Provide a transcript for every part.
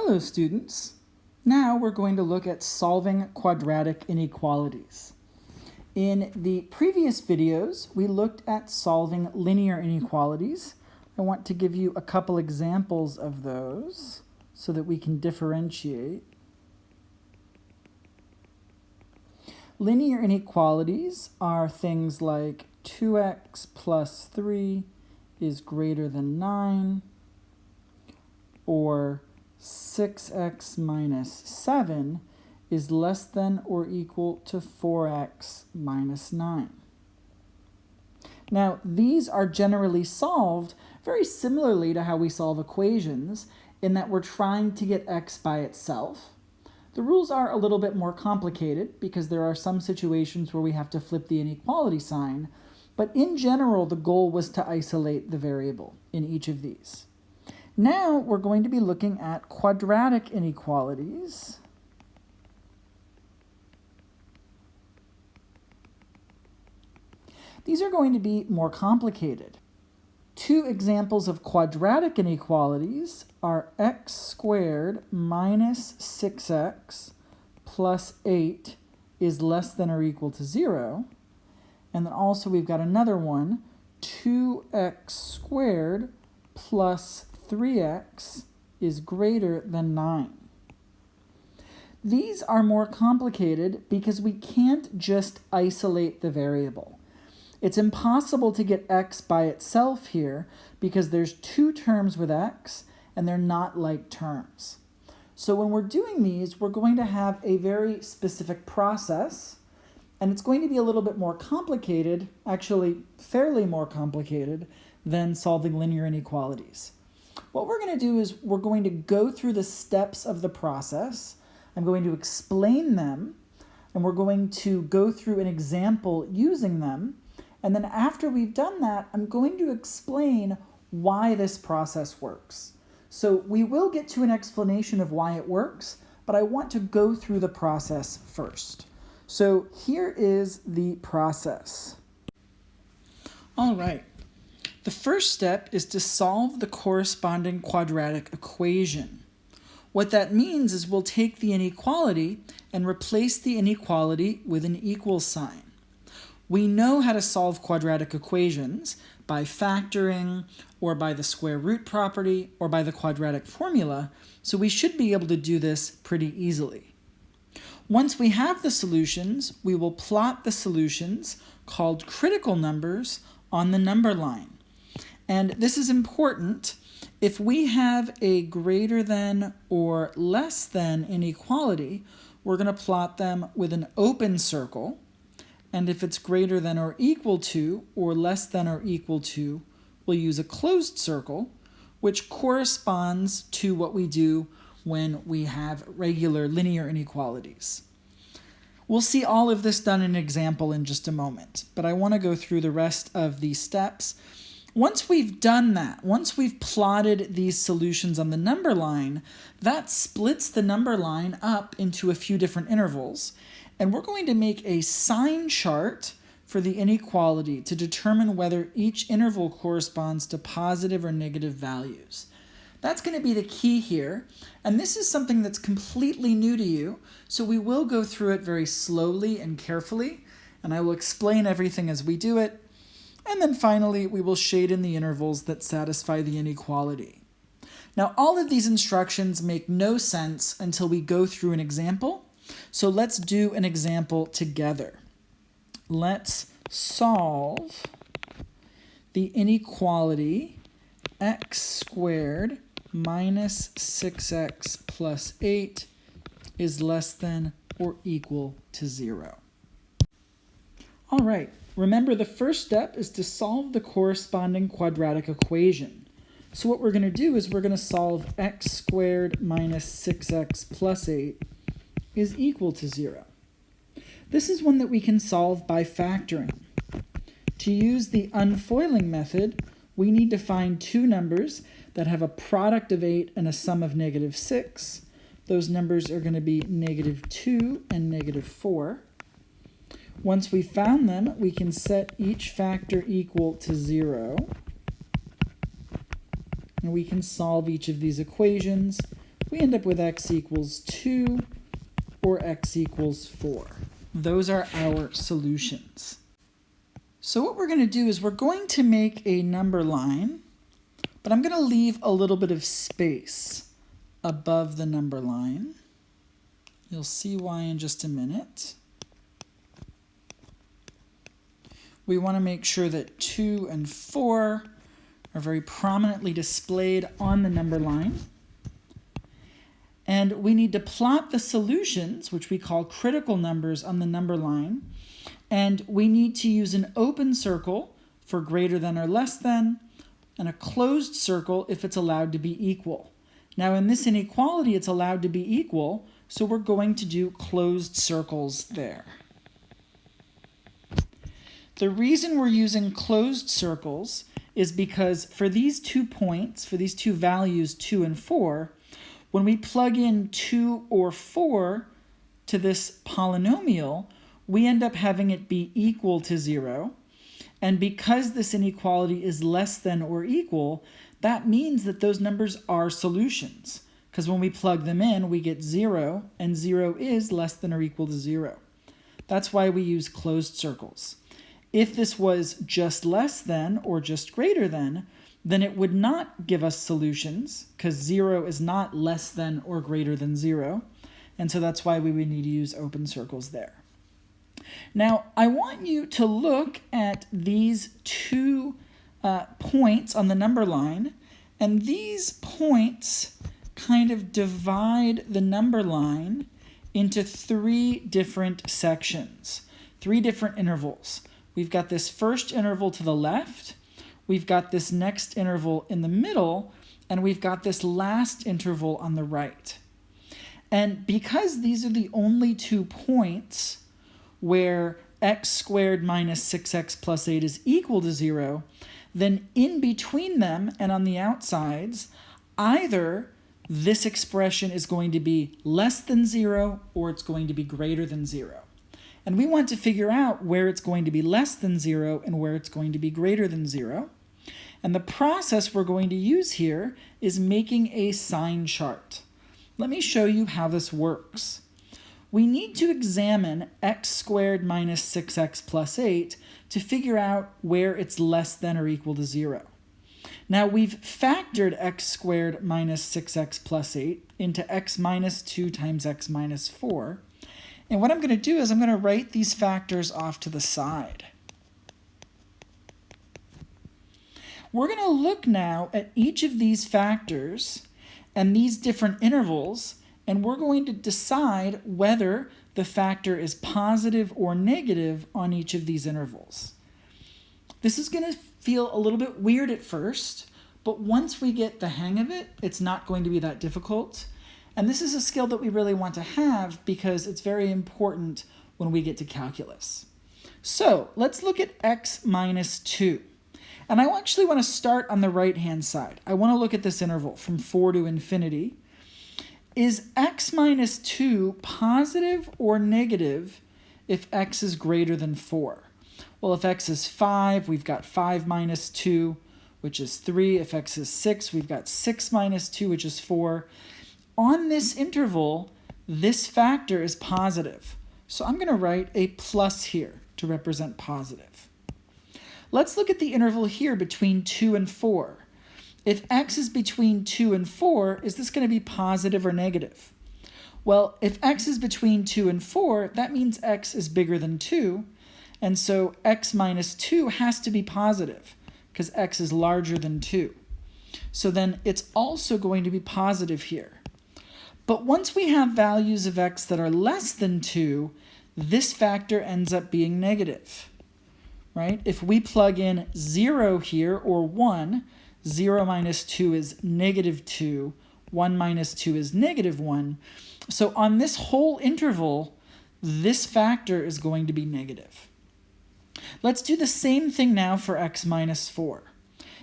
Hello students. Now we're going to look at solving quadratic inequalities. In the previous videos, we looked at solving linear inequalities. I want to give you a couple examples of those so that we can differentiate. Linear inequalities are things like 2x plus 3 is greater than 9, or 6x minus 7 is less than or equal to 4x minus 9. Now, these are generally solved very similarly to how we solve equations, in that we're trying to get x by itself. The rules are a little bit more complicated because there are some situations where we have to flip the inequality sign, but in general, the goal was to isolate the variable in each of these. Now we're going to be looking at quadratic inequalities. These are going to be more complicated. Two examples of quadratic inequalities are x squared minus 6x plus 8 is less than or equal to 0. And then also we've got another one, 2x squared plus 3x is greater than 9. These are more complicated because we can't just isolate the variable. It's impossible to get x by itself here because there's two terms with x and they're not like terms. So when we're doing these, we're going to have a very specific process, and it's going to be a little bit more complicated, actually fairly more complicated, than solving linear inequalities. What we're going to do is we're going to go through the steps of the process. I'm going to explain them, and we're going to go through an example using them. And then after we've done that, I'm going to explain why this process works. So we will get to an explanation of why it works, but I want to go through the process first. So here is the process. All right. The first step is to solve the corresponding quadratic equation. What that means is we'll take the inequality and replace the inequality with an equal sign. We know how to solve quadratic equations by factoring, or by the square root property, or by the quadratic formula, so we should be able to do this pretty easily. Once we have the solutions, we will plot the solutions, called critical numbers, on the number line. And this is important. If we have a greater than or less than inequality, we're going to plot them with an open circle. And if it's greater than or equal to or less than or equal to, we'll use a closed circle, which corresponds to what we do when we have regular linear inequalities. We'll see all of this done in an example in just a moment, but I want to go through the rest of these steps. Once we've done that, once we've plotted these solutions on the number line, that splits the number line up into a few different intervals. And we're going to make a Sine chart for the inequality to determine whether each interval corresponds to positive or negative values. That's going to be the key here. And this is something that's completely new to you, so we will go through it very slowly and carefully, and I will explain everything as we do it. And then finally, we will shade in the intervals that satisfy the inequality. Now, all of these instructions make no sense until we go through an example. So let's do an example together. Let's solve the inequality x squared minus 6x plus 8 is less than or equal to 0. All right, remember the first step is to solve the corresponding quadratic equation. So what we're going to do is we're going to solve x squared minus 6x plus 8 is equal to 0. This is one that we can solve by factoring. To use the unfoiling method, we need to find two numbers that have a product of 8 and a sum of negative 6. Those numbers are going to be negative 2 and negative 4. Once we've found them, we can set each factor equal to 0. And we can solve each of these equations we end up with x equals 2 or x equals 4. Those are our solutions. So what we're going to do is we're going to make a number line, but I'm going to leave a little bit of space above the number line. You'll see why in just a minute. We want to make sure that 2 and 4 are very prominently displayed on the number line. And we need to plot the solutions, which we call critical numbers, on the number line. And we need to use an open circle for greater than or less than, and a closed circle if it's allowed to be equal. Now in this inequality, it's allowed to be equal, so we're going to do closed circles there. The reason we're using closed circles is because for these 2 points, for these 2 values, 2 and 4, when we plug in 2 or 4 to this polynomial, we end up having it be equal to 0. And because this inequality is less than or equal, that means that those numbers are solutions. Because when we plug them in, we get 0, and 0 is less than or equal to 0. That's why we use closed circles. If this was just less than or just greater than, then it would not give us solutions, because 0 is not less than or greater than 0. And so that's why we would need to use open circles there. Now, I want you to look at these 2 points on the number line, and these points kind of divide the number line into 3 different sections, 3 different intervals. We've got this first interval to the left, we've got this next interval in the middle, and we've got this last interval on the right. And because these are the only 2 points where x squared minus 6x plus 8 is equal to 0, then in between them and on the outsides, either this expression is going to be less than 0 or it's going to be greater than 0. And we want to figure out where it's going to be less than 0 and where it's going to be greater than 0. And the process we're going to use here is making a sine chart. Let me show you how this works. We need to examine x squared minus 6x plus 8 to figure out where it's less than or equal to 0. Now we've factored x squared minus 6x plus 8 into x minus 2 times x minus 4. And what I'm going to do is I'm going to write these factors off to the side. We're going to look now at each of these factors and these different intervals, and we're going to decide whether the factor is positive or negative on each of these intervals. This is going to feel a little bit weird at first, but once we get the hang of it, it's not going to be that difficult. And this is a skill that we really want to have because it's very important when we get to calculus. So let's look at x minus 2. And I actually want to start on the right-hand side. I want to look at this interval from 4 to infinity. Is x minus 2 positive or negative if x is greater than 4? Well, if x is 5, we've got 5 minus 2, which is 3. If x is 6, we've got 6 minus 2, which is 4. On this interval, this factor is positive. So I'm going to write a plus here to represent positive. Let's look at the interval here between 2 and 4. If x is between 2 and 4, is this going to be positive or negative? Well, if x is between 2 and 4, that means x is bigger than 2. And so x minus 2 has to be positive because x is larger than 2. So then it's also going to be positive here. But once we have values of x that are less than 2, this factor ends up being negative, right? If we plug in 0 here, or 1, 0 minus 2 is negative 2, 1 minus 2 is negative 1. So on this whole interval, this factor is going to be negative. Let's do the same thing now for x minus 4.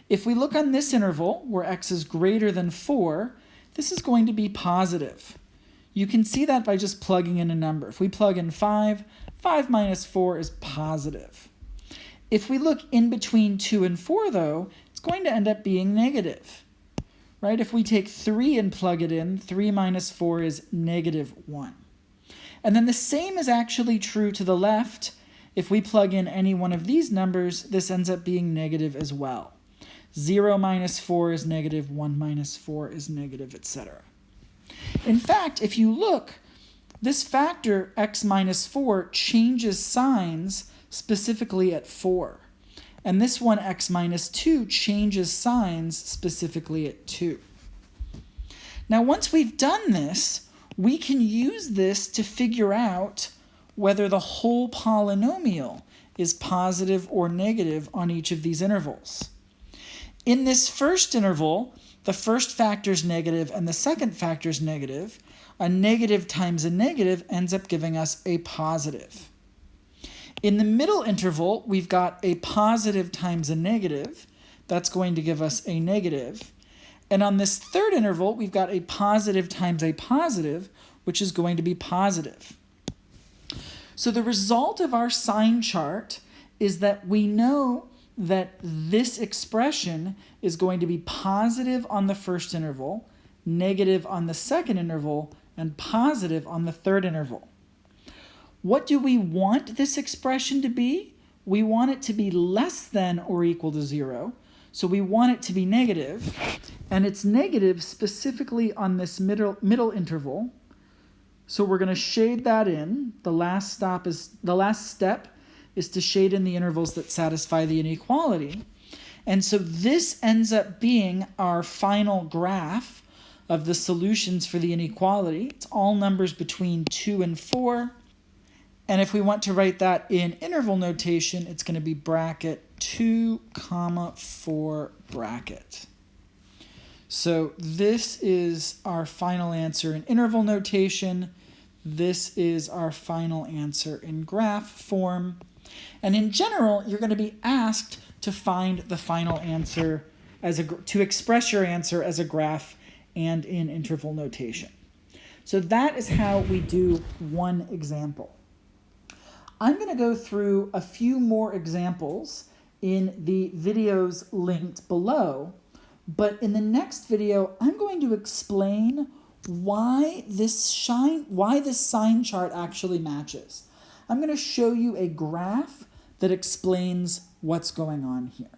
If we look on this interval, where x is greater than 4, this is going to be positive. You can see that by just plugging in a number. If we plug in 5, 5 minus 4 is positive. If we look in between 2 and 4, though, it's going to end up being negative, right? If we take 3 and plug it in, 3 minus 4 is -1. And then the same is actually true to the left. If we plug in any one of these numbers, this ends up being negative as well. 0 minus 4 is negative, 1 minus 4 is negative, etc. In fact, if you look, this factor x minus 4 changes signs specifically at 4. And this one, x minus 2, changes signs specifically at 2. Now, once we've done this, we can use this to figure out whether the whole polynomial is positive or negative on each of these intervals. In this first interval, the first factor is negative and the second factor is negative. A negative times a negative ends up giving us a positive. In the middle interval, we've got a positive times a negative. That's going to give us a negative. And on this third interval, we've got a positive times a positive, which is going to be positive. So the result of our sign chart is that we know that this expression is going to be positive on the first interval, negative on the second interval, and positive on the third interval. What do we want this expression to be? We want it to be less than or equal to 0. So we want it to be negative, and it's negative specifically on this middle interval. So we're going to shade that in. The last step is to shade in the intervals that satisfy the inequality. And so this ends up being our final graph of the solutions for the inequality. It's all numbers between 2 and 4. And if we want to write that in interval notation, it's going to be bracket 2, 4 bracket. So this is our final answer in interval notation. This is our final answer in graph form. And in general, you're going to be asked to find the final answer to express your answer as a graph and in interval notation. So that is how we do one example. I'm going to go through a few more examples in the videos linked below, but in the next video, I'm going to explain why this sign chart actually matches. I'm going to show you a graph that explains what's going on here.